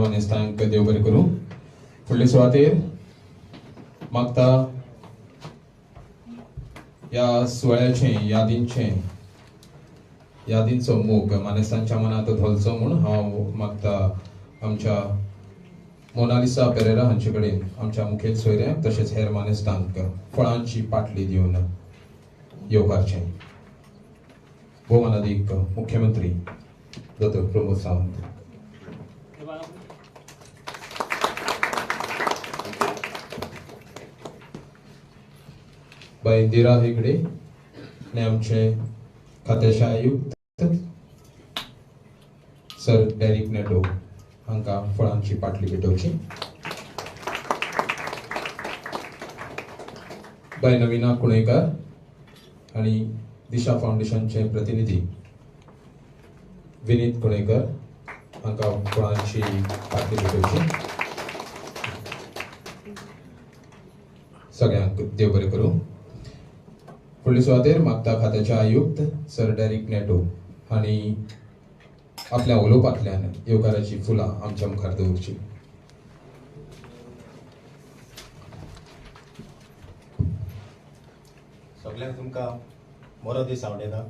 मानेस्तांक देव बरें करूं. फुडले सुवातेर मागता ह्या सुवाळ्याचे यादींचो मोग मानेस्तांच्या मनात धोलचो म्हूण हांव मागता आमच्या मोनालिसा पेरेरा हांचे कडेन आमच्या मुखेल सोयऱ्यांक तशेंच हेर मानेस्तांक फळांची पाटली दिवन येवकारचें. भोवमानाधिक मुख्यमंत्री डॉ. प्रमोद सावंत. बाय इंदिरा हेगडे आणि आमचे खात्याचे आयुक्त सर डेरिक नेटो हांकां फळांची पाटली भेटोवची. बाय नविना कुणेकार आणि दिशा फाउंडेशनचे प्रतिनिधी विनीत कुणेकर हांकां फळांची पाटली भेटोवची. सगळ्यांक देव बरें करूं. फुडले सुवातेर मागता खात्याचे आयुक्त सर डेरिक नेटो हांणी आपल्या उलोवपांतल्यान येवकाराची फुलां आमच्या मुखार दवरची. सगळ्यांक तुमकां बरो दीस आवडेता.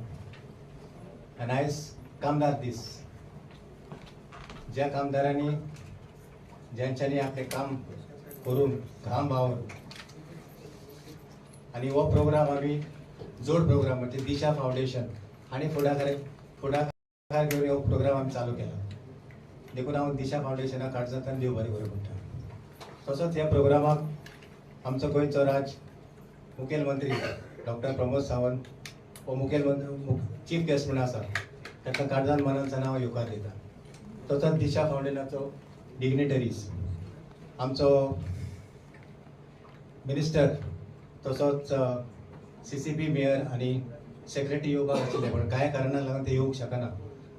आनी आयज कामदार दीस. ज्या कामदारांनी ज्यांच्यांनी आपलें काम करून घाम व्हांवन आनी हो प्रोग्राम आमी जोड प्रोग्राम म्हणजे दिशा फाउंडेशन आनी फुडाकार घेवन हो प्रोग्राम आमी चालू केला. देखून हांव दिशा फाउंडेशनाक काळजांतल्यान देव बरें करूं म्हणटा. तसोच ह्या प्रोग्रामाक आमचो गोंयचो मुखेल मंत्री डॉ. प्रमोद सावंत हो चीफ गेस्ट म्हणून आसा. ताका काळजांत मनांतल्यान हांव येवकार दिता. तसोच दिशा फाउंडेशनाचो डिग्नेटरीज आमचो मिनिस्टर तसोच CCP मेयर आणि सेक्रेटरी येवपाक आशिल्ले पण कांय कारणाक लागून ते येवंक शकना.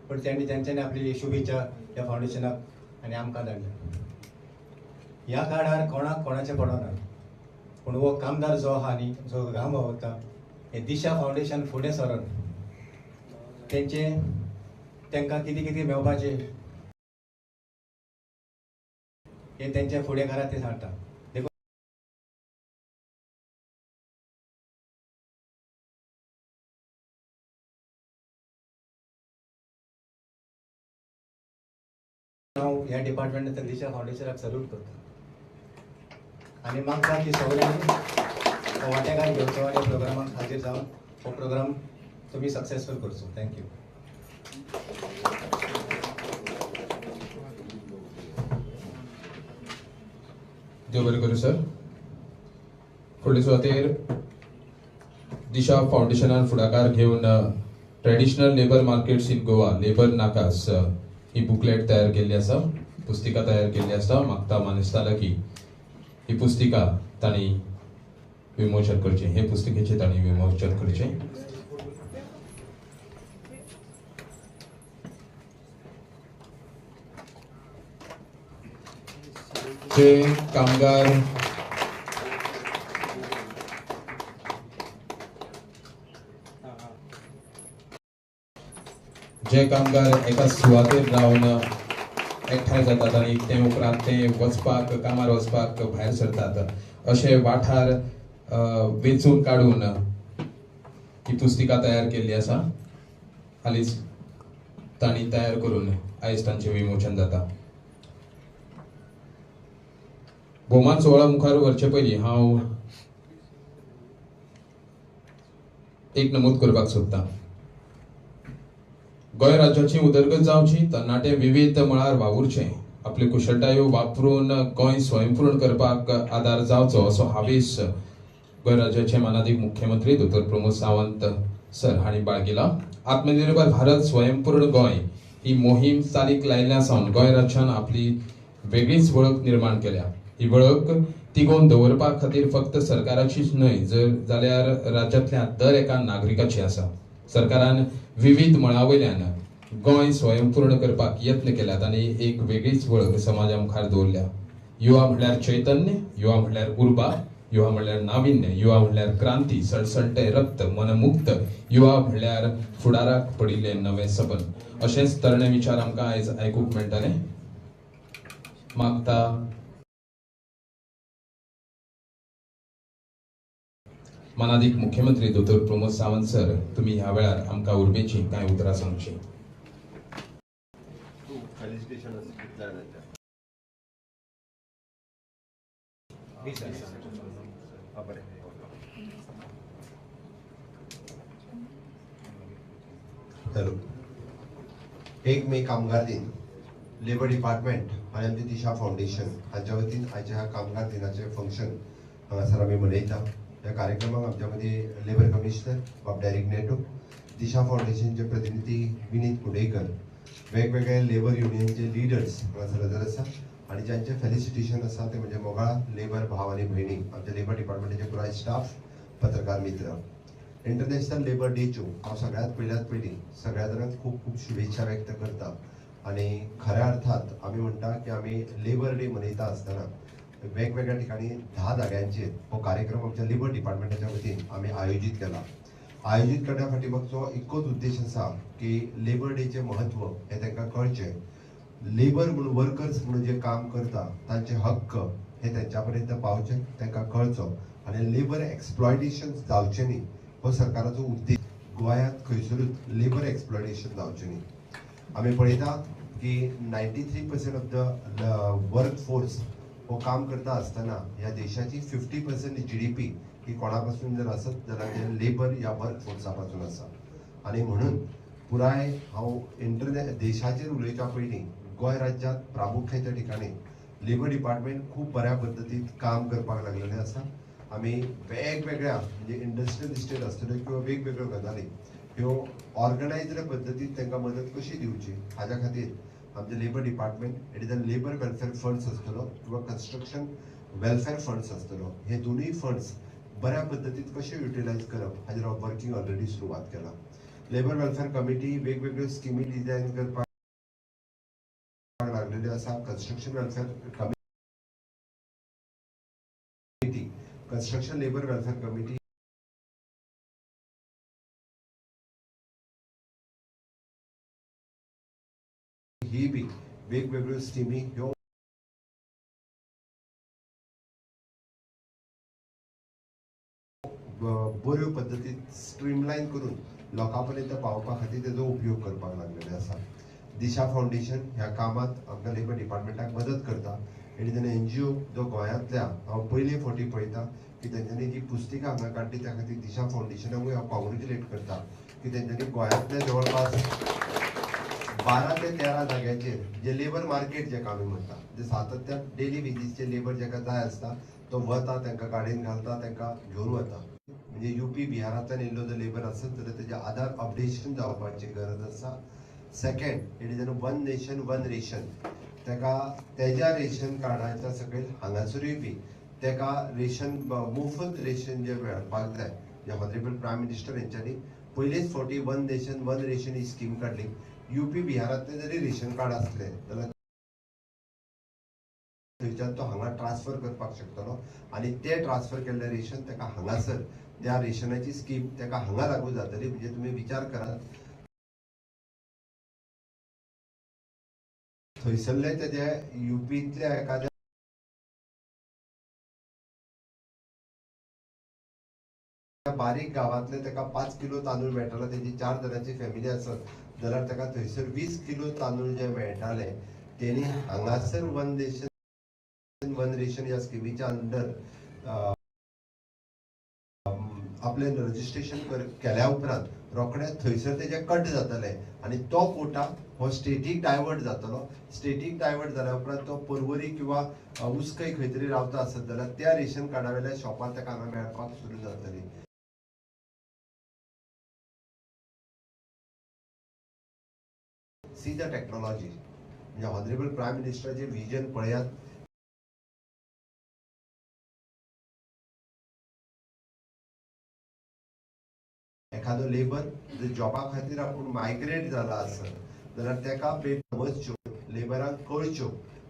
पण त्यांच्यानी आपली शुभेच्छा ह्या फाउंडेशनाक आनी आमकां धाडल्या. ह्या काळार कोणाक कोणाचें पडना. पूण हो कामदार जो आहा न्ही जो घाम व्हांवता हे दिशा फाउंडेशन फुडें सरून तांकां कितें कितें मेळपाचें हे तेंच्या फुडेकाराक ते सांगता. हांव ह्या डिपार्टमेंटाच्या दिशा फाउंडेशनाक सल्यूट करता आनी मागता की सगळ्यांनी हो वांटेकार घेवचो आनी प्रोग्रामाक हाजीर जावन हो प्रोग्राम तुमी सक्सेसफूल करचो. थँक्यू. देव बरें करूं सर. फुडले सुवातेर दिशा फाउंडेशनान फुडाकार घेवन traditional labour markets in Goa labour नाकास ही बुकलेट तयार केल्ली आसा. पुस्तिका तयार केल्ली आसा. मागता मानेस्तांक की ही पुस्तिका तांणी विमोचन करचें. हे पुस्तिकेचें तांणी विमोचन करचें. जे कामगार एका सुवातेर रावन एकठांय जातात आनी ते उपरांत ते कामार वचपाक भायर सरतात अशे वाठार वेचून काडून ही पुस्तिका तयार केल्ली आसा. हालींच तांणी तयार करून आयज तांचें विमोचन जाता. भोवमान सोहळा मुखार व्हरचे पयलीं हांव एक नमूद करपाक सोदतां. गोंय राज्याची उदरगत जावची तरणाटे विविध मळार वावुरचे आपली कुशळटायो वापरून गोंय स्वयंपूर्ण करपाक आदार जावचो असो हावेस गोंय राज्याचे मानाधिक मुख्यमंत्री डॉ. प्रमोद सावंत सर हांणी बाळगिला. आत्मनिर्भर भारत स्वयंपूर्ण गोंय ही मोहीम चालीक लायिल्ल्या सावन गोंय राज्यान आपली वेगळीच वळख निर्माण केल्या. ही वळख तिगोवन दवरपा खातीर फक्त सरकाराचीच न्हय जाल्यार राज्यांतल्या दर एका नागरिकाची आसा. सरकारान विविध मळावयल्यान गोंय स्वयंपूर्ण करपाक यत्न केल्यात आनी एक वेगळीच वळख समाजा मुखार दवरल्या. युवा म्हणल्यार चैतन्य, युवा म्हणल्यार उर्बा, युवा म्हणल्यार नाविन्य, युवा म्हणल्यार क्रांती, सळसळटे रक्त, मनमुक्त, युवा म्हणल्यार फुडाराक पडिल्ले नवे सपन. अशेंच तरणे विचार आमकां आयज आयकूंक मेळटले. मागता मानादीक मुख्यमंत्री दोतोर प्रमोद सावंत सर, तुम्ही ह्या वेळार आमकां उर्बेची कांय उतरां सांगची. Felicitation hello. 1 मे कामगार दिन लेबर डिपार्टमेंट आणि आमचे दिशा फाउंडेशन हांच्या वतीन आयच्या ह्या कामगार दिनाचे फंक्शन हांगासर आमी मनयता. ह्या कार्यक्रमाक आमच्या मदीं लेबर कमिशनर बाब डेरिक नेटो, दिशा फाउंडेशनचे प्रतिनिधी विनीत कुडेकर, वेगवेगळे लेबर युनियनचे लिडर्स हांगासर हजर आसा आणि ज्यांचे फेलिसिटेशन आसा ते म्हणजे मोगाळ लेबर भाव आणि भयणी, आमच्या लेबर डिपार्टमेंटाचे पुराय स्टाफ, पत्रकार मित्र. इंटरनॅशनल लेबर डेच्यो हांव सगळ्यात पयली सगळ्या जाणांक खूप खूप शुभेच्छा व्यक्त करता. आणि खऱ्या अर्थात आम्ही म्हणटा की आम्ही लेबर डे मनयता आसतना वेगवेगळ्या ठिकाणी 10 जाग्यांचेर हो कार्यक्रम आमच्या लेबर डिपार्टमेंटाच्या वतीन आम्ही आयोजित केला. आयोजित करण्या फाटीमागचो एकूच उद्देश आसा की लेबर डेचे महत्व हे तांकां कळचें. लेबर म्हणून वर्कर्स म्हणून जे काम करता तांचे हक्क हे त्यांच्या पर्यंत पावचे, तांकां कळचो आणि लेबर एक्सप्लॉयटेशन जावचें न्ही हो सरकाराचो उद्देश. गोंयांत खंयसरूच लेबर एक्सप्लॉयटेशन जावचें न्ही. आम्ही पळयता की 93% ऑफ द वर्क फोर्स हो काम करता आसतना ह्या देशाची 50% GDP ही कोणापासून जर आसत जाल्यार ते लेबर या वर्क फोर्सा पासून आसा. आणि म्हणून पुराय हांव देशाचेर उलयच्या पयलीं गोंय राज्यांत प्रामुख्याच्या ठिकाणी लेबर डिपार्टमेंट खूप बऱ्या पद्दतीन काम करपाक लागलेले आसा. आमी वेगवेगळ्या म्हणजे इंडस्ट्रियल इस्टेट आसतल्यो किंवा वेगवेगळ्यो गजाली ह्यो ऑर्गनायज्ड पद्दतीन तांकां मदत कशी दिवची हाज्या खातीर आमचे labour department it is a labour welfare funds आसतलो किंवा कन्स्ट्रक्शन वेलफेअर फंड्स आसतलो. हे दोनूय फंड्स बऱ्या पद्दतीन कशे युटिलायज करप हाजेर वर्किंग ऑलरेडी सुरवात केला. लेबर वेलफेअर कमिटी वेगवेगळ्यो स्किमी डिझायन करपाक लागलेल्यो आसा. Construction welfare committee, construction labour welfare committee ही बी वेगवेगळ्यो स्किमी ह्यो बऱ्यो पद्दतीन स्ट्रीमलायन करून लोकां पर्यंत पावोवपा खातीर तेजो उपयोग करपाक लागलेले आसा. दिशा फाउंडेशन ह्या कामात आमकां लेबर डिपार्टमेंटाक मदत करता. इट इज एन NGO जो गोंयांतल्या हांव पयले फावटी पळयता की तेंच्यांनी जी पुस्तिका हांगा काडली त्या खातीर दिशा फाउंडेशनाकूय हांव कॉंग्रेच्युलेट करता की तेंच्यांनी गोंयांतल्या जवळपास 12 ते 13 जाग्याचेर जे लेबर मार्केट जेका आमी म्हणटा, जे सातत्यान डेली बेजीसचे लेबर जेका जाय आसता तो वता, तांकां गाडयेन घालता, तांकां घेवन वता. म्हणजे UP बिहारांतल्यान येयल्लो जर लेबर आसत जाल्यार तेजे आधार अपडेशन जावपाची गरज आसा. Second, it is one nation one ration. तेका तेज्या रेशन कार्डाच्या सकयल हांगासरूय बी तेका रेशन मोफत रेशन जे मेळपाक जाय, जे ऑनरेबल प्रायम मिनिस्टर हेंच्यांनी पयलेच फावटी वन नेशन वन रेशन ही स्कीम काडली. UP बिहारांतले जरी रेशन कार्ड आसले जाल्यार थंयच्यान तो हांगा ट्रान्सफर करपाक शकतलो आणि ते ट्रान्सफर केल्ले रेशन तेका हांगासर त्या रेशनाची स्कीम तेका हांगा लागू जातली. म्हणजे तुम्ही विचार करात थंयसरले तेजे UPतल्या एखाद्या बारीक गावातले तेका 5 किलो तांदूळ मेळटालो, तेजी 4 जणांची फॅमिली आसत जाल्यार तेका थंयसर 20 किलो तांदूळ जे मेळटाले तेणी हांगासर वन नेशन वन रेशन या स्किमीच्या अंडर आपले रजिस्ट्रेशन केल्या उपरांत रोखडेच थंयसर तेजे कट जातले आणि तो कोटा हो स्टेटीक डायवर्ट जातलो. स्टेटीक डायवर्ट जाल्या उपरांत तो परवरी किंवा उस्कय खंय तरी रावता आसत जाल्यार त्या रेशन कार्डा वयल्या शॉपार तेका हांगा मेळपाक सुरू जातली. सी द टेक्नॉलॉजी म्हणजे ऑनरेबल प्रायम मिनिस्टराचे विजन पळयात. एखादो लेबर जर जॉबा खातीर आपूण मायग्रेट जाला आसत जाल्यार तेका समजच्यो, लेबरांक कळच्यो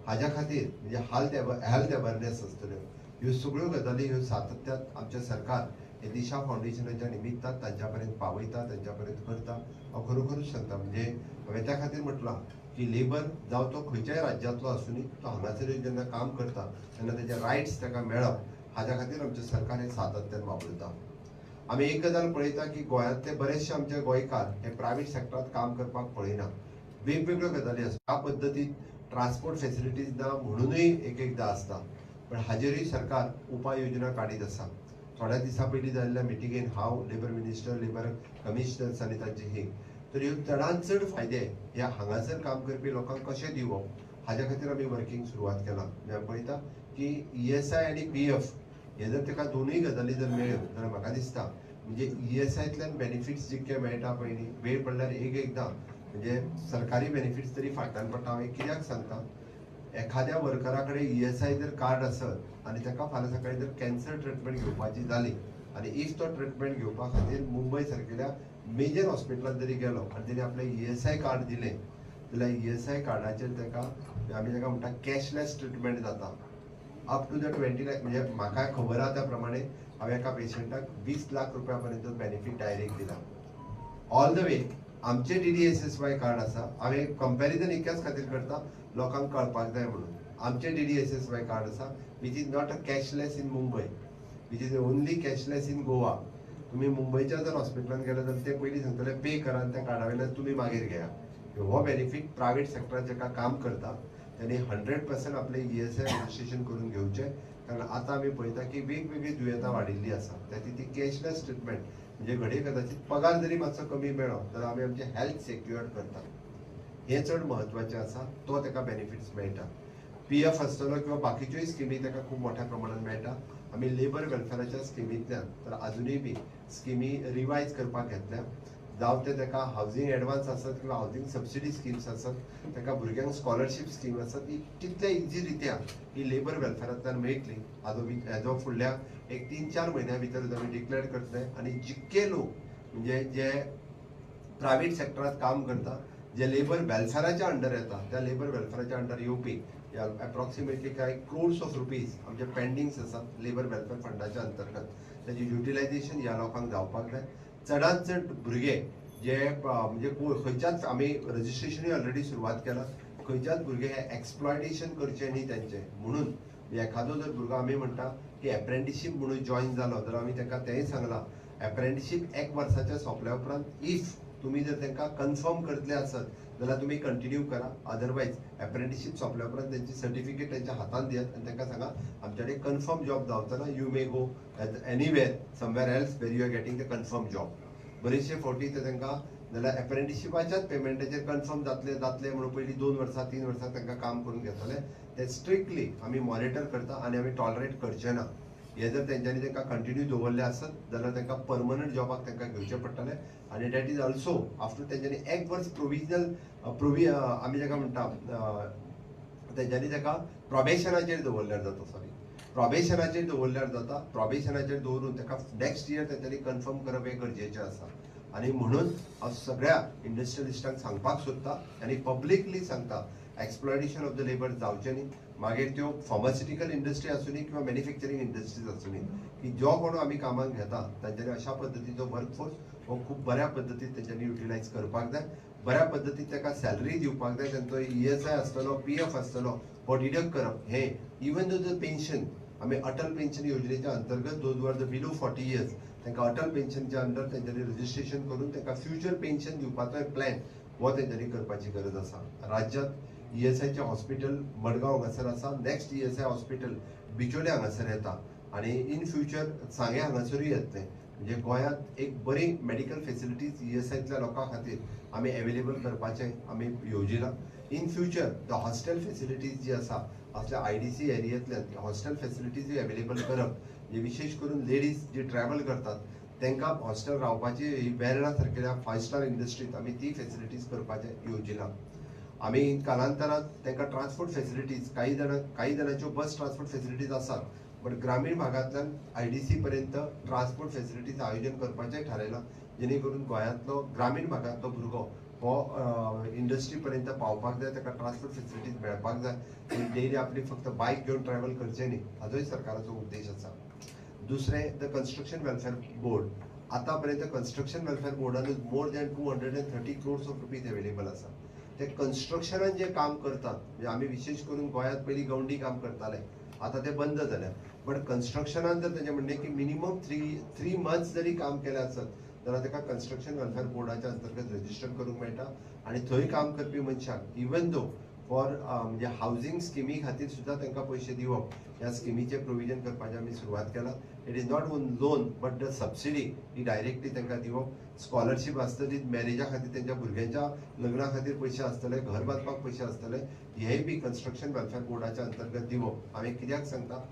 हाज्या खातीर म्हणजे हेल्थ अवेअरनेस आसतल्यो. ह्यो सगळ्यो गजाली ह्यो सातत्यान आमचे सरकार हे दिशा फाउंडेशनाच्या निमित्तान तांच्या पर्यंत पावयता, तांच्या पर्यंत करता. हांव खरोखरूच सांगता म्हणजे हांवें त्या खातीर म्हटलां की लेबर जावं तो खंयच्याय राज्यांतलो आसूनी तो हांगासर जेन्ना काम करता तेन्ना तेजे रायट्स ताका मेळप हाच्या खातीर आमचें सरकार हें सातत्यान वापरता. आमी एक गजाल पळयता की गोंयांतले बरेचशे आमचे गोंयकार हे प्रायव्हेट सेक्टरांत काम करपाक पळयना. वेगवेगळ्यो गजाली आसा. ह्या पद्दतीन ट्रान्सपोर्ट फेसिलिटीज ना म्हणूनय एकदा आसता. पण हाजेरूय सरकार उपाय योजना काडीत आसा. थोड्या दिसा पयलीं जाल्ल्या मिटिंगेन हांव लेबर मिनिस्टर, लेबर कमिशनर्स आनी तांचे हे तर ह्यो चडांत चड फायदे ह्या हांगासर काम करपी लोकांक कशे दिवप हाच्या खातीर आमी वर्किंग सुरवात केला. आमी पळयता की ESI आनी PF हे जर ताका दोनूय गजाली जर मेळ्यो जाल्यार म्हाका दिसता म्हणजे ESIतल्यान बेनिफिट्स जितके मेळटा पळय न्ही वेळ पडल्यार एकदां म्हणजे सरकारी बेनिफिट्स तरी फाटल्यान पडटा. हांव कित्याक सांगता एखाद्या वर्करा कडेन ESI जर कार्ड आसत आनी ताका फाल्यां सकाळी जर कॅन्सर ट्रिटमेंट घेवपाची जाली आनी इफ तो ट्रिटमेंट घेवपा खातीर मुंबय सारकेल्या मेजर हॉस्पिटलांत जरी गेलो आनी तेणी आपलें ESI कार्ड दिलें जाल्यार ESI कार्डाचेर ताका आमी ताका म्हणटा कॅशलेस ट्रिटमेंट जाता. अप टू द 20 लाख म्हणजे म्हाका खबर आहा त्या प्रमाणे हांवें एका पेशंटाक 20 लाख रुपया पर्यंत बेनिफीट डायरेक्ट दिला. ऑल द वे आमचे DDSSY कार्ड आसा. हांवें कंपॅरिजन इतक्याच खातीर करता लोकांक कळपाक जाय म्हणून. आमचे DDSSY कार्ड आसा which is not a cashless in Mumbai, which is only cashless in Goa. तुम्ही मुंबयच्या जर हॉस्पिटलांत गेले जाल्यार ते पयलीं सांगतले पे करा आनी त्या कार्डा वयल्यान तुमी मागीर घेया. हो बेनिफीट प्रायव्हेट सेक्टरात जेका काम करता त्यांनी 100% आपले ESI रजिस्ट्रेशन करून घेवचे. कारण आता आमी पळयता की वेगवेगळी दुयेंतां वाडिल्ली आसा. त्याची ती कॅशलेस ट्रिटमेंट म्हणजे घडये कदाचित पगार जरी मातसो कमी मेळ्ळो जाल्यार आमी आमचे हेल्थ सेक्युअर्ड करता. हे चड म्हत्वाचें आसा. तो ताका बेनिफिट्स मेळटा. PF आसतलो किंवा बाकीच्योय स्किमी ताका खूब मोठ्या प्रमाणात मेळटा. आमी लेबर वेलफेअराच्या स्किमींतल्यान तर अजुनूय बी स्किमी रिवायज करपाक घेतल्या. जावं ते ताका हावजींग एडवान्स आसत किंवा हावजींग सबसिडी स्किम्स आसत ताका भुरग्यांक स्कॉलरशीप स्कीम आसत ही तितले इजी रित्या ही लेबर वेलफेअरांतल्यान मेळटली हाजो फुडल्या एक 3-4 म्हयन्या भितर आमी डिक्लेअर करतले. आनी जितके लोक म्हणजे जे प्रायव्हेट सेक्टरांत काम करता जे लेबर वेलफेअराच्या अंडर येता त्या लेबर वेलफेअराच्या अंडर येवपी अप्रॉक्सिमेटली कांय क्रोड्स ऑफ रुपीज आमचे पेंडिंग्स आसात लेबर वेलफेअर फंडाच्या अंतर्गत. त्याची युटिलायझेशन ह्या लोकांक जावपाक जाय. चडांत चड भुरगे जे म्हणजे खंयच्याच आमी रजिस्ट्रेशनूय ऑलरेडी सुरवात केला. खंयच्याच भुरगे हे एक्सप्लॉयटेशन करचे न्ही तेंचे म्हणून एखादो जर भुरगो आमी म्हणटा की एप्रेंटिसशीप म्हणून जॉईन जालो जाल्यार आमी ताका तेंय सांगलां एप्रेंटिसशीप 1 वर्साच्या सोंपल्या उपरांत इफ तुम्ही जर तांकां कन्फर्म करतले आसत जाल्यार तुम्ही कंटिन्यू करा. अदरवायज एप्रेंटिसशीप सोंपल्या उपरांत त्यांची सर्टिफिकेट त्यांच्या हातांत दियात आनी तांकां सांगा आमचे कडेन कन्फर्म जॉब जावतना you may go anywhere somewhere else where you are getting the confirm job. बरेचशे फावटी ते तांकां जाल्यार एप्रेंटिसशिपाच्याच पेमेंटाचेर कन्फर्म जातले म्हणून पयलीं 2 वर्सां 3 वर्सां तांकां काम करून घेतले. ते स्ट्रिक्टली आमी मॉनिटर करता आनी आमी टॉलरेट करचे ना. हे जर तेंच्यांनी तांकां कंटिन्यू दवरले आसत जाल्यार तांकां परमनंट जॉबाक तांकां घेवचे पडटले. आनी दॅट इज ऑल्सो आफ्टर तेंच्यांनी 1 वर्स प्रोविजनल आमी जाका म्हणटा तेंच्यांनी ताका प्रॉबेशनाचेर दवरल्यार जाता. प्रॉबेशनाचेर दवरल्यार जाता. प्रॉबेशनाचेर दवरून ताका नेक्स्ट इयर तेंच्यांनी कन्फर्म करप हे गरजेचें आसा. आनी म्हणून हांव सगळ्या इंडस्ट्रियलिस्टांक सांगपाक सोदता आनी पब्लिकली सांगता एक्सप्लॉयटेशन ऑफ द लेबर जावचें न्ही. मागीर त्यो फार्मास्युटिकल इंडस्ट्री आसूनी किंवा मॅन्युफॅक्चरींग इंडस्ट्रीज आसूनी की जो कोण आमी कामाक घेता तांच्यांनी अशा पद्दतीचो वर्कफोर्स हो खूब बऱ्या पद्दतीन तेंच्यांनी युटिलायज करपाक जाय. बऱ्या पद्दतीन ताका सॅलरी दिवपाक जाय. तांचो ESI आसतलो PF आसतलो हो डिडक्ट करप हे इवन दो द पेन्शन आमी अटल पेन्शन योजनेच्या अंतर्गत those were the below 40 years तांकां अटल पेन्शनच्या अंडर तेंच्यांनी रजिस्ट्रेशन करून तांकां फ्युचर पेन्शन दिवपाचो प्लॅन हो तेंच्यांनी करपाची गरज आसा. राज्यांत ESIचे हॉस्पिटल मडगांव हांगासर आसा. नेक्स्ट ESI हॉस्पिटल बिचोले हांगासर येता आनी इन फ्युचर सांगे हांगासरूय येतले. म्हणजे गोंयांत एक बरी मेडिकल फेसिलिटीज ESIतल्या लोकां खातीर आमी एवेलेबल करपाचें आमी येवजिलां. In future the hostel facilities जी आसा असल्या IDC एरियांतल्यान हॉस्टेल फेसिलिटीज एवेलेबल करप जे विशेष करून लेडीज जे ट्रॅव्हल करतात तांकां हॉस्टेल रावपाची वेर्णा सारकेल्या 5 स्टार इंडस्ट्रीत आमी ती फेसिलिटीज करपाचें येवजिलां. आमी कालांतरांत तांकां ट्रान्सपोर्ट फेसिलिटीज काही जाणांच्यो बस ट्रान्सपोर्ट फेसिलिटीज आसात बट ग्रामीण भागांतल्यान IDC पर्यंत ट्रान्सपोर्ट फेसिलिटीज आयोजन करपाचें थारायलां जेणे करून गोंयांतलो ग्रामीण भागांतलो भुरगो हो इंडस्ट्री पर्यंत पावपाक जाय. ताका ट्रान्सपोर्ट फेसिलिटीज मेळपाक जाय. डेली आपली फक्त बायक घेवन ट्रॅव्हल करचें न्ही हाजोय सरकाराचो उद्देश आसा. दुसरें द कन्स्ट्रक्शन वेलफेअर बोर्ड. आतां पर्यंत कन्स्ट्रक्शन वेलफेअर बोर्डानूच more than 230 crores of rupees available आसा. ते कन्स्ट्रक्शनान जे काम करतात, म्हणजे आम्ही विशेष करून गोंयांत पयलीं गवंडी काम करताले, आता ते बंद जाल्या. बट कन्स्ट्रक्शनान जर तेंचें म्हणणें की मिनिमम थ्री मंथ्स जरी काम केलें आसत जाल्यार ताका कन्स्ट्रक्शन वेलफेअर बोर्डाच्या अंतर्गत रजिस्टर करूंक मेळटा. आनी थंय काम करपी मनशाक इवन दो फॉर म्हणजे हावजिंग स्किमी खातीर सुद्दां तांकां पयशे दिवप, ह्या स्किमीचे प्रोविजन करपाचें आमी सुरवात केला. It is not on loan but the subsidy he directly तांकां दिवप. स्कॉलरशीप आसतली, मॅरेजा खातीर तेंच्या भुरग्यांच्या लग्ना खातीर पयशे आसतले, घर बांदपाक पयशे आसतले, हेय बी कन्स्ट्रक्शन वेलफेअर बोर्डाच्या अंतर्गत दिवप. हांवें कित्याक सांगता,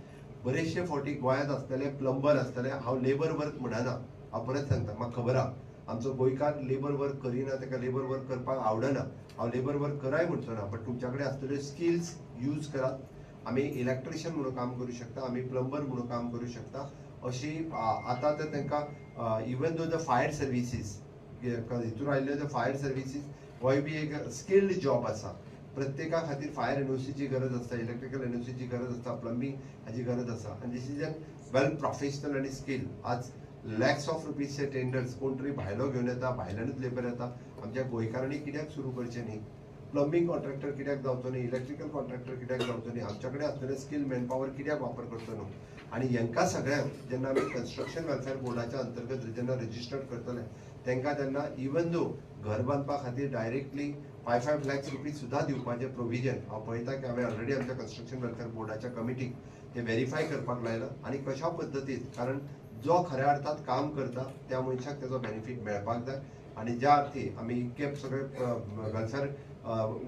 बरेचशे फावटी गोंयांत आसतले प्लंबर आसतले, हांव लेबर वर्क म्हणना, हांव परत सांगता, म्हाका खबर आहा आमचो गोंयकार लेबर वर्क करिना, ताका लेबर वर्क करपाक आवडना. हांव लेबर वर्क कराय म्हणचो ना, बट तुमच्या कडेन आसतल्यो स्किल्स यूज करात. आमी इलेक्ट्रिशियन म्हणून काम करूं शकता, आमी प्लंबर म्हणून काम करूं शकता. अशी आतां तर तांकां even though the fire services हितून आयिल्ल्यो द फायर सर्विसीस होय बी एक स्किल्ड जॉब आसा. प्रत्येका खातीर फायर एनओसीची गरज आसता, इलेक्ट्रिकल एनओसीची गरज आसता, प्लंबिंग हाची गरज आसा. आनी दिस इज एन वेल प्रोफेशनल आनी स्किल. आज लॅक्स ऑफ रुपीजचे टेंडर्स कोण तरी भायलो घेवन येता, भायल्यानूच लेबर येता. आमच्या गोंयकारांनी कित्याक सुरू करचें न्ही? प्लंबिंग कॉन्ट्रॅक्टर कित्याक जावचो न्ही? इलेक्ट्रिकल कॉन्ट्रॅक्टर कित्याक जावचो न्ही? आमच्या कडेन आसतले स्किल मॅनपॉवर कित्याक वापर करचो न्हू? आनी हांकां सगळ्यांक जेन्ना आमी कन्स्ट्रक्शन वेलफेअर बोर्डाच्या अंतर्गत जेन्ना रजिस्टर्ड करतले, तांकां तेन्ना इवन दो घर बांदपा खातीर डायरेक्टली 5 lakhs रुपीज सुद्दां दिवपाचें प्रोविजन हांव पळयता की हांवें ऑलरेडी आमच्या कन्स्ट्रक्शन वेलफेअर बोर्डाच्या कमिटीक ते व्हेरीफाय करपाक लायलां. आनी कशा पद्दतीन, कारण जो खऱ्या अर्थात काम करता त्या मनशाक तेजो बेनिफीट मेळपाक जाय. आनी ज्या अर्थी आमी इतके सगळे welfare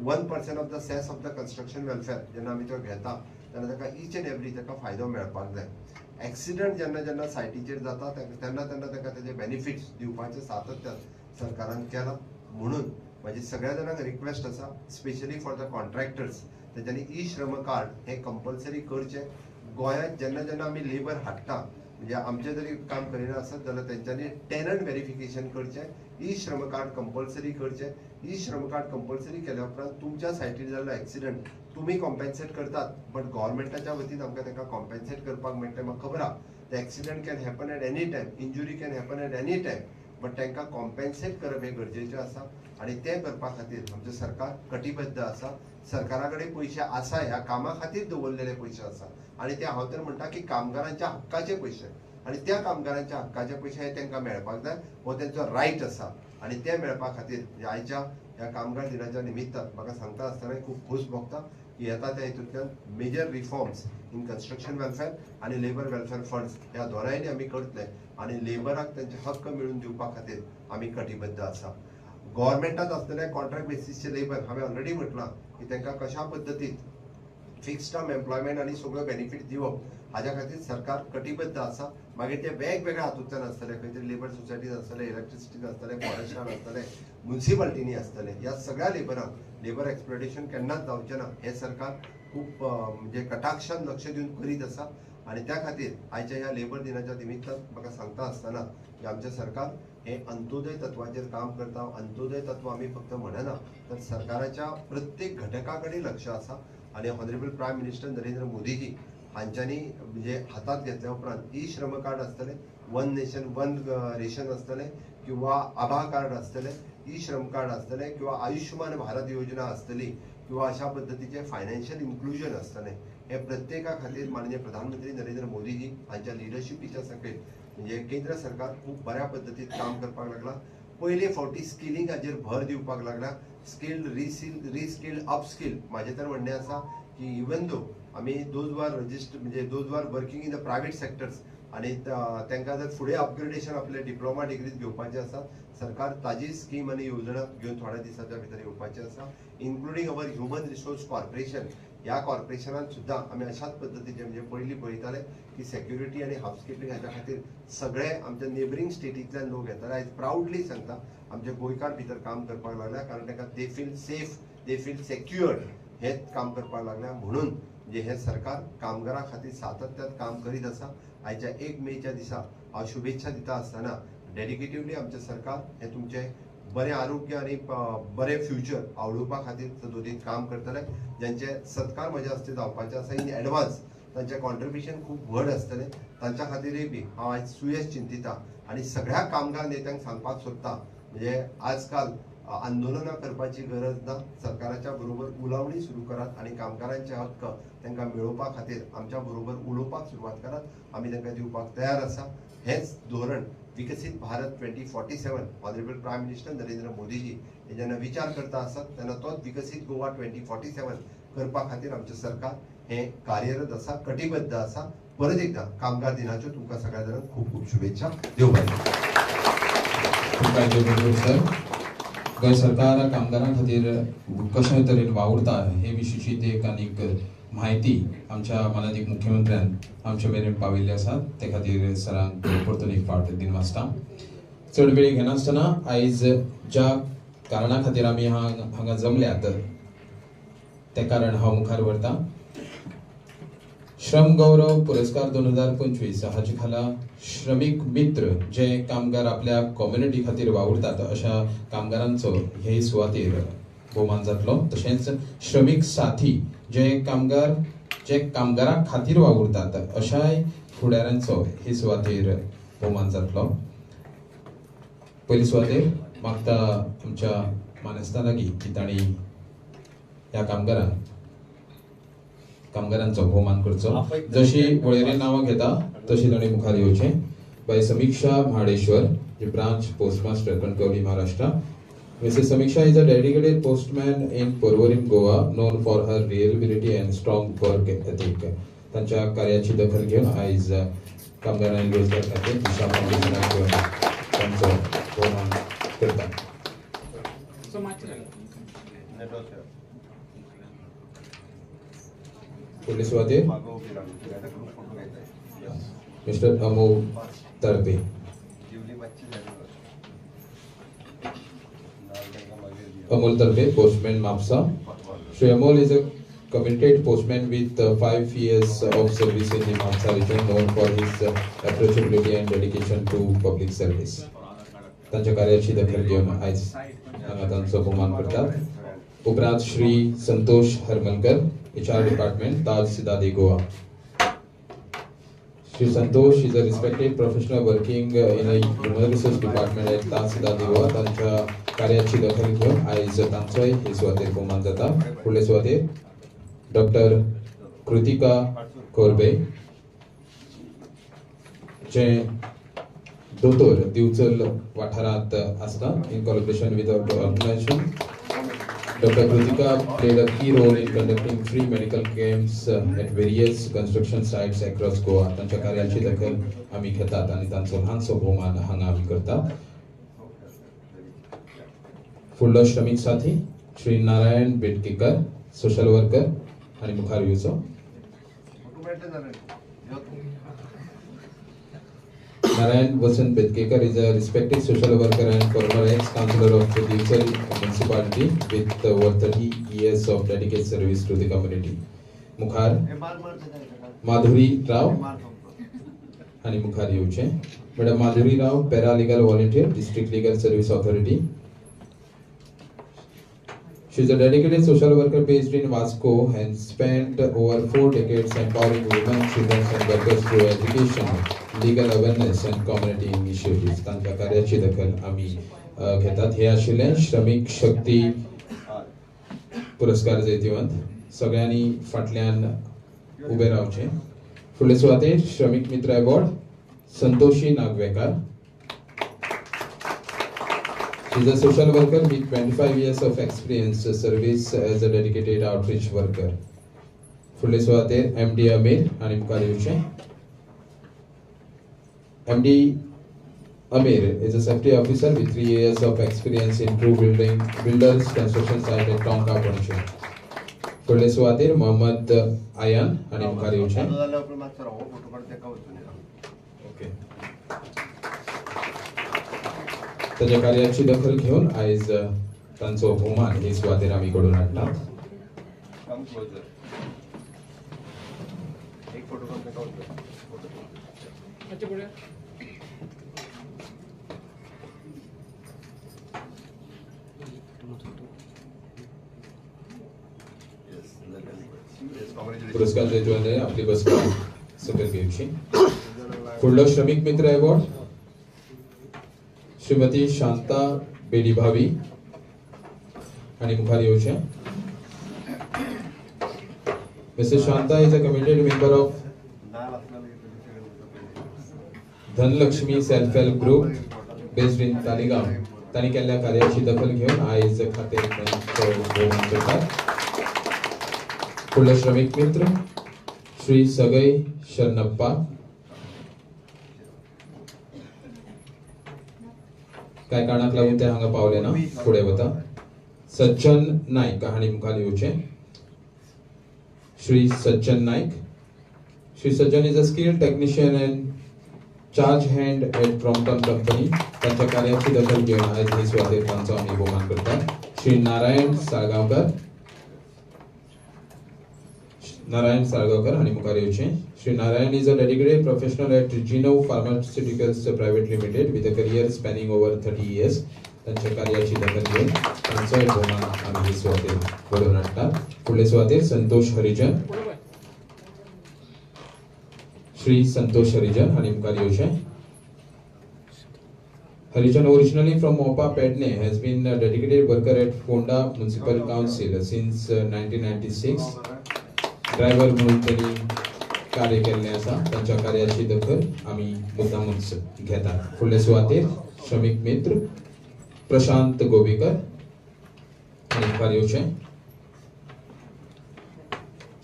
1% of the cess of the construction welfare जेन्ना आमी तो घेता तेन्ना ताका ईच एंड एवरी ताका फायदो मेळपाक जाय. एक्सिडंट जेन्ना सायटीचेर जाता तेन्ना ताका तेजे बेनिफिट्स दिवपाचें सातत्य सरकारान केलां. म्हणून म्हाजी सगळ्या जाणांक रिक्वेस्ट आसा, स्पेशली फॉर द कॉन्ट्रॅक्टर्स, तेच्यांनी ई श्रम कार्ड हें कंपल्सरी करचें. गोंयांत जेन्ना आमी लेबर हाडटा, म्हणजे आमचे जरी काम करिना आसत जाल्यार तेंच्यांनी टेनंट व्हेरिफिकेशन करचें, ई श्रम कार्ड कंपल्सरी करचें. ई श्रम कार्ड कंपल्सरी केल्या उपरांत तुमच्या सायटीर जाल्लो एक्सिडंट तुमी कॉम्पेन्सेट करतात, बट गव्हर्मेंटाच्या वतीन आमकां तांकां कॉम्पेन्सेट करपाक मेळटा. म्हाका खबर आहा the accident can happen at any time, injury can happen at any time, but तांकां कॉम्पेन्सेट करप हें गरजेचें आसा. आनी तें करपा खातीर आमचें सरकार कटिबद्ध आसा. सरकारा कडेन पयशे आसा, ह्या कामा खातीर दवरलेले पयशे आसा. आनी ते हांव तर म्हणटा की कामगारांच्या हक्काचे पयशे, आनी त्या कामगारांच्या हक्काचे पयशे हे तांकां मेळपाक जाय, हो तेंचो रायट आसा. आनी ते मेळपा खातीर आयच्या ह्या कामगार दिनाच्या निमित्तान म्हाका सांगता आसतना खूब खोस भोगता की येता त्या हितूंतल्यान major reforms in construction welfare आनी लेबर वेलफेअर फंड्स ह्या दोनांयनी आमी करतले. आनी लेबराक तेंचे हक्क मेळून दिवपा खातीर आमी कटिबद्ध आसा. गव्हर्मेंटात आसतले कॉन्ट्रॅक्ट बेसिसचे लेबर हांवें ऑलरेडी म्हटलां की तांकां कशा पद्दतीन फिक्स्ड टर्म एम्प्लॉयमेंट आनी सगळ्यो बेनिफीट दिवप हाच्या खातीर सरकार कटिबद्ध आसा. मागीर ते वेगवेगळ्या हातूंतल्यान आसतले, खंय तरी लेबर सोसायटीन आसतले, इलेक्ट्रिसिटीन आसतले, फॉरेस्टान आसतले, म्युनिसिपालिटीनी आसतले. ह्या सगळ्या लेबरांक लेबर एक्सप्लॉयटेशन केन्नाच जावचें ना हें सरकार खूब म्हणजे कटाक्षान लक्ष दिवन करीत आसा. आनी त्या खातीर आयच्या ह्या लेबर दिनाच्या निमित्तान म्हाका सांगता आसतना की आमचें सरकार हें अंत्योदय तत्वाचेर काम करता. अंत्योदय तत्व आमी फक्त म्हणना, तर सरकाराच्या प्रत्येक घटका कडेन लक्ष आसा. आनी honourable prime minister Narendra Modiji हांच्यांनी म्हणजे हातात घेतल्या उपरांत ई श्रम कार्ड आसतले, वन नेशन वन रेशन आसतले, किंवा आभा कार्ड आसतले, ई श्रम कार्ड आसतले, किंवा आयुष्यमान भारत योजना आसतली, किंवा अशा पद्दतीचे फायनान्शियल इन्क्लुजन आसतलें. हे प्रत्येका खातीर माननीय प्रधानमंत्री नरेंद्र मोदीजी हांच्या लिडरशिपीच्या सकयल म्हणजे केंद्र सरकार खूब बऱ्या पद्दतीन काम करपाक लागला. पयले फावटी स्किलिंग हाचेर भर दिवपाक लागला. स्किल्ड रिस्किल्ड अपस्किल म्हाजें तर म्हणणें आसा की इवन दो आमी दोज वर रजिस्टर म्हणजे those were working in the private sectors आनी तांकां जर फुडें अपग्रेडेशन आपले डिप्लोमा डिग्रीज घेवपाचे आसा, सरकार ताजी स्कीम आनी योजना घेवन थोड्या दिसाच्या भितर येवपाचें आसा. Including our human resource corporation, ह्या कॉर्पोरेशनान सुद्दां आमी अशाच पद्दतीचे म्हणजे पयलीं पळयताले की सेक्युरिटी आनी हावजकीपिंग हाच्या खातीर सगळे आमच्या नेबरींग स्टेटींतल्यान लोक येताले. आयज प्राउडली सांगता आमचे गोंयकार भितर काम करपाक लागल्या, कारण ताका they feel safe, they feel secured हेच काम करपाक लागल्या. म्हणून म्हणजे हे सरकार कामगारां खातीर सातत्यान काम करीत आसा. आयच्या 1 मेच्या दिसा हांव शुभेच्छा दिता आसतना डेडिकेटिवली आमचें सरकार हे तुमचें बरें आरोग्य आनी बरें फ्युचर आवडोवपा खातीर सदोदीत काम करतले. ज्यांचे सत्कार म्हज्या हस्ते जावपाचे आसा इन एडवान्स, तांचें कॉन्ट्रिब्युशन खूब व्हड आसतलें. तांच्या खातीरय बी हांव आयज सुयेश चिंतिता. आनी सगळ्या कामगार नेत्यांक सांगपाक सोदता म्हणजे आजकाल आंदोलनां करपाची गरज ना. सरकाराच्या बरोबर उलावणी सुरू करात आणि कामगारांचे हक्क तांकां मेळोवपा खातीर आमच्या बरोबर उलोवपाक सुरवात करात. आमी तांकां दिवपाक तयार आसा. हेच धोरण विकसीत Bharat 2047 honourable prime minister Narendra Modiji हे जेन्ना विचार करता आसत तेन्ना तोच विकसीत गोवा 2047 करपा खातीर आमचें सरकार हे कार्यरत आसा, कटिबद्ध आसा. परत एकदा कामगार दिनाच्यो तुमकां सगळ्या जाणांक खूब खूब शुभेच्छा. देव बरें. सर गोंय सरकार कामगारां खातीर कशे तरेन वावुरता हे विशींची एक आनीक म्हायती आमच्या माननीय मुख्यमंत्र्यान आमचे मेरेन पाविल्ली आसा. ते खातीर सरांक परतून एक फावट दिनवासता. चड वेळ घेनासतना आयज ज्या कारणा खातीर आमी हांगा जमल्यात ते कारण हांव मुखार व्हरतां. श्रम गौरव पुरस्कार 2025 हाचे खाला श्रमिक मित्र जे कामगार आपल्या कम्युनिटी खातीर वावुरतात अशा कामगारांचो हे सुवातेर भोवमान जातलो. तशेंच श्रमिक साथी जे कामगारां खातीर वावुरतात अशाय फुडाऱ्यांचो हे सुवातेर भोवमान जातलो. पयली सुवातेर मागता आमच्या मानेस्ता लागीं की तांणी ह्या कामगारांचो भोवमान करचो. जशी वळेरेंत नांवां घेता तशी तांणी मुखार येवचें. By Samiksha Mhadeshwar, branch postmaster, Kankavli, Maharashtra. Mrs. Samiksha is a dedicated postman in Porvorim, Goa, known for her reliability and strong work ethic. त्यांच्या कार्याची दखल घेऊन आयज कामगार आणि रोजगार खाते दिशा फाउंडेशनाक त्यांचो भोवमान करता. पुढील सुवातेर mister Amol Talpe. Amol Tarpe, postman Mapsa. Shri Amol is a committed postman with 5 years of service in the Mapsa region, known for his approachability and dedication to public service. त्यांच्या कार्याची दखल घेऊन आज हांगा तांचो भोवमान करतात. उपरांत Shri Santosh Harmalkar, HR department, Taj Cidade, Goa. Shri Santosh is a respected professional working in a human resource department at Taj Sidadi, Goa. त्यांच्या कार्याची दखल घेऊन आयज तांचोय हे सुवातेर भोवमान जाता. फुडले सुवातेर डॉक्टर कृतिका कोरबे जे दोतोर दिवचल वाठारांत आसता. In collaboration with organisation, Dr. Kritika played a key role in conducting free medical camps at various construction sites across Goa. त्यांच्या कार्याची दखल आमी घेतात आणि तांचो ल्हानसो भोवमान हांगा आमी करतात. फुडलो श्रमिक साथी श्री नारायण बेटकेकर, सोशल वर्कर, आणि मुखार येवचो. Narayan Vasan Bedkekar is a respected social worker and former ex-councillor of the Divsal municipality with over 30 years of dedicated service to the community. मुखार माधुरी राव आणि मुखार येवचे. Madam Madhuri Rao, paralegal volunteer, district legal service authority. She is a dedicated social worker based in Vasco and spent over 4 decades empowering women, children and workers through education, legal awareness and community initiatives. तांच्या कार्याची दखल आम्ही घेतात. हे आशिल्ले श्रमिक शक्ती पुरस्कार जैतिवंत. सगळ्यांनी फाटल्यान उबे रावचे. फुडले सुवातेर श्रमिक मित्र award Santoshi Nagwekar. She is a social worker with 25 years of experience service as a dedicated outreach worker. फुडले सुवातेर MD अमीर आणि मुखार येवचे. MD Amir is a safety officer with 3 years of experience in true builders construction site at Tonka, Ponche. फुडले सुवातेर मोहम्मद आयान आणि मुखार येवचे. ओके. त्याच्या कार्याची दखल घेऊन आयज तांचो भोवमान हे सुवातेर आमी घडोवन हाडटात. पुरस्कार जैतिवंत आपली बसका सकयल घेवची. फुडलो श्रमिक मित्र अवॉर्ड श्रीमती शांता बेडी भावी, आणि मुखार येवचे. Mr. Shanta is a committed member of Dhanalakshmi self help group based in Taligao. त्यांनी केलेल्या कार्याची दखल घेऊन आयज खाते भोवमान करतात. फुडले श्रमिक मित्र श्री सगई शरणप्पा. काय कारणाक लागून ते हांगा पावले ना फुडें वता. सज्जन नाईक हांणी मुखार येवचे. Shri Sajjan Naik. Shri Sajjan is a skilled technician and charge hand at Crompton company. त्यांच्या कार्याची दखल घेऊन आज ही स्वागत त्यांचा आम्ही बहुमान करतात. श्री नारायण साळगावकर. नारायण साळगावकर आणि मुखार येवचे. Shri Narayan is a dedicated professional at Geno pharmaceuticals private limited with a career spanning over 30 years. त्यांच्या कार्याची दखल घेऊन त्यांचा बहुमान आम्ही ही स्वागत घडवून आणतात. पुढले स्वागत संतोष हरिजन. श्री संतोष हरिजन आणि मुखार येवचे. Harijan, originally from Mopa Pedne, has been a dedicated worker at Fonda Municipal Council since 1996. Driver म्हणून त्यांनी कार्य केले असा. त्यांच्या कार्याची दखल आम्ही मुद्दामच घेतात. पुढले सुवातेर श्रमिक मित्र प्रशांत गोवेकर आणि मुखार येवचे.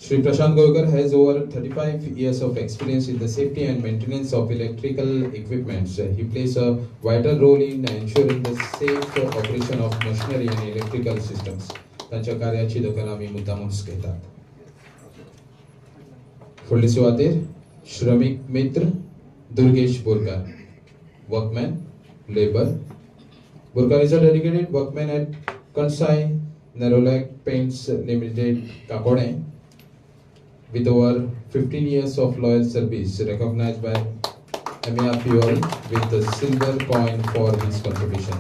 Shri Prashant Goyekar has over 35 years of experience in the safety and maintenance of electrical equipment. He plays a vital role in ensuring the safe operation of machinery and electrical systems. त्यांच्या कार्याची दखल आम्ही मुद्दामच घेतात. पुढली सुवातेर श्रमिक मित्र Durgesh Borkar, workman, labour. Burkar is a dedicated workman at Kansai Nerolac Paints Limited, Kakode, with over 15 years of loyal service, recognized by MERPOL with the silver coin for his contribution.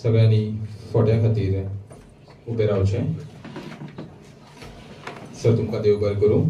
सगळ्यांनी फोट्या खातीर उबे रावचे. सर तुमकां देव बरें करूं.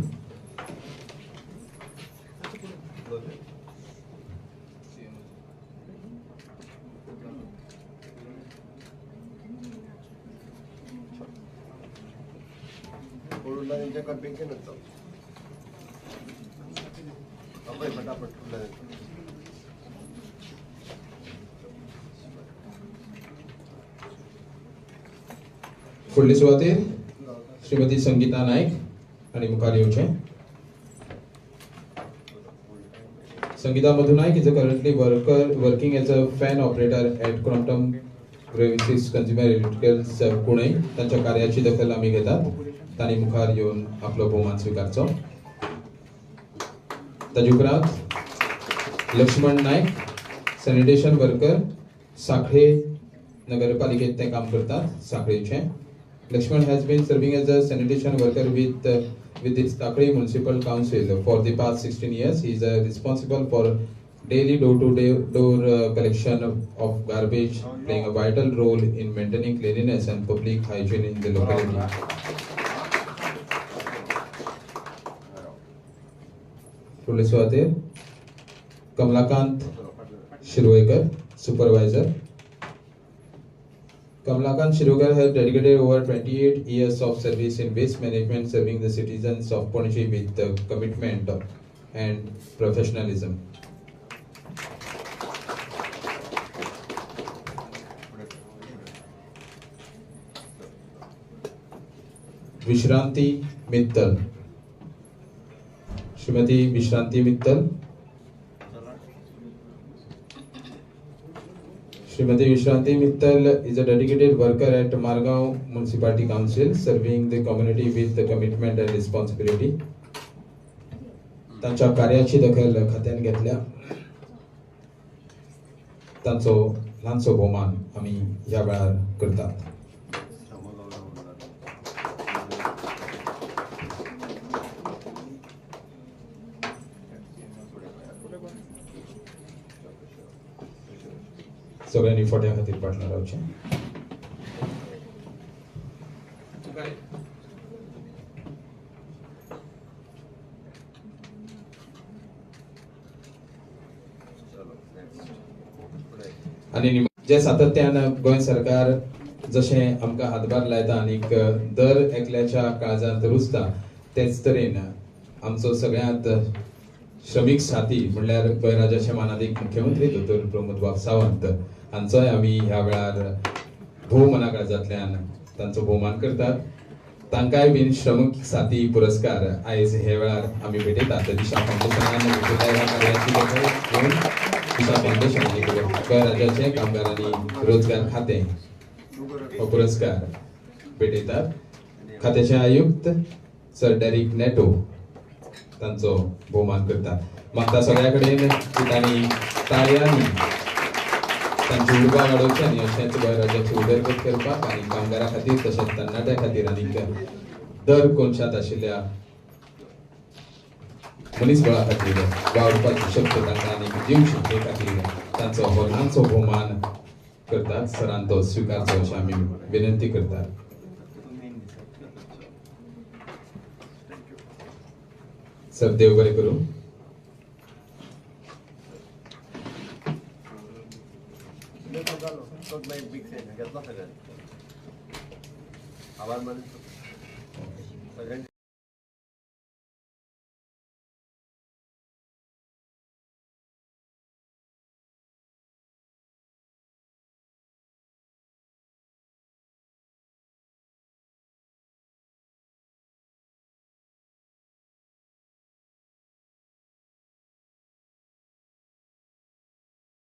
पुढली सुवातेर श्रीमती संगीता नाईक आणि मुखार येवचे. संगीता मधु Naik is currently working as a fan operator at Quantum Gravities Consumer Electricals Pune. त्यांच्या कार्याची दखल आम्ही घेतात. त्यांनी मुखार येऊन आपलं बहुमान स्वीकारचो. ताजे उपरांत लक्ष्मण नाईक सॅनिटेशन वर्कर, साखळे नगरपालिकेत ते काम करतात, साखळेचे. Lakshman has been serving as a sanitation worker with the Sakri Municipal Council for the past 16 years. He is responsible for daily door-to-door collection of garbage, playing a vital role in maintaining cleanliness and public hygiene in the locality. पुढले स्वागत Kamalakant Shirolkar, supervisor. Kamalakant Shirokar has dedicated over 28 years of service in waste management, serving the citizens of Ponnchi with commitment and professionalism. Vishranti Mittal. Srimati Vishranti Mittal. Srimati Vishranti Mittal is a dedicated worker at Margaon Municipality Council, serving the community with the commitment and responsibility. त्यांच्या कार्याची दखल खात्यान घेतल्या. तांचो ल्हानसो भोवमान आम्ही ह्या वेळार करतात. सगळ्यांनी फोट्या खातीर फाटल्यान रावचें. जे सातत्यान गोंय सरकार जशें आमकां हातभार लायता आनीक दर एकल्याच्या काळजांत रुजता तेच तरेन आमचो सगळ्यांत श्रमीक साथी म्हणल्यार गोंय राज्याचे मानाधीक मुख्यमंत्री दोतोर प्रमोद बाब सावंत हांचोय आमी ह्या वेळार भोव मना काळजांतल्यान तांचो भोवमान करतात. तांकांय बीन श्रमीक साथी पुरस्कार आयज हे वेळार आमी भेटयतात. दिशा फाउंडेशनान ह्या कार्याची दखल घेवन दिशा फाउंडेशन आनी गोंय राज्याचे कामगार आनी रोजगार खातें हो पुरस्कार भेटयतात. खात्याचे आयुक्त सर डेरिक नेटो तांचो भोवमान करतात. मागता सगळ्या कडेन तांणी ताळयांनी तांची उर्बा वाडोवची आनी अशेंच गोंय राज्याची उदरगत करपाक आनी कामगारां खातीर तशेंच तरणाट्यां खातीर आनी दर कोनशांत आशिल्ल्या मनीसबळा खातीर वावरपाची शक्त तांकां आनी दिवची हे खातीर तांचो हो ल्हानसो भोवमान करतात. सरान तो स्विकारचो अशें आमी विनंती करतात. सर देव बरें करूं. आभार मानतो सगळ्यांचे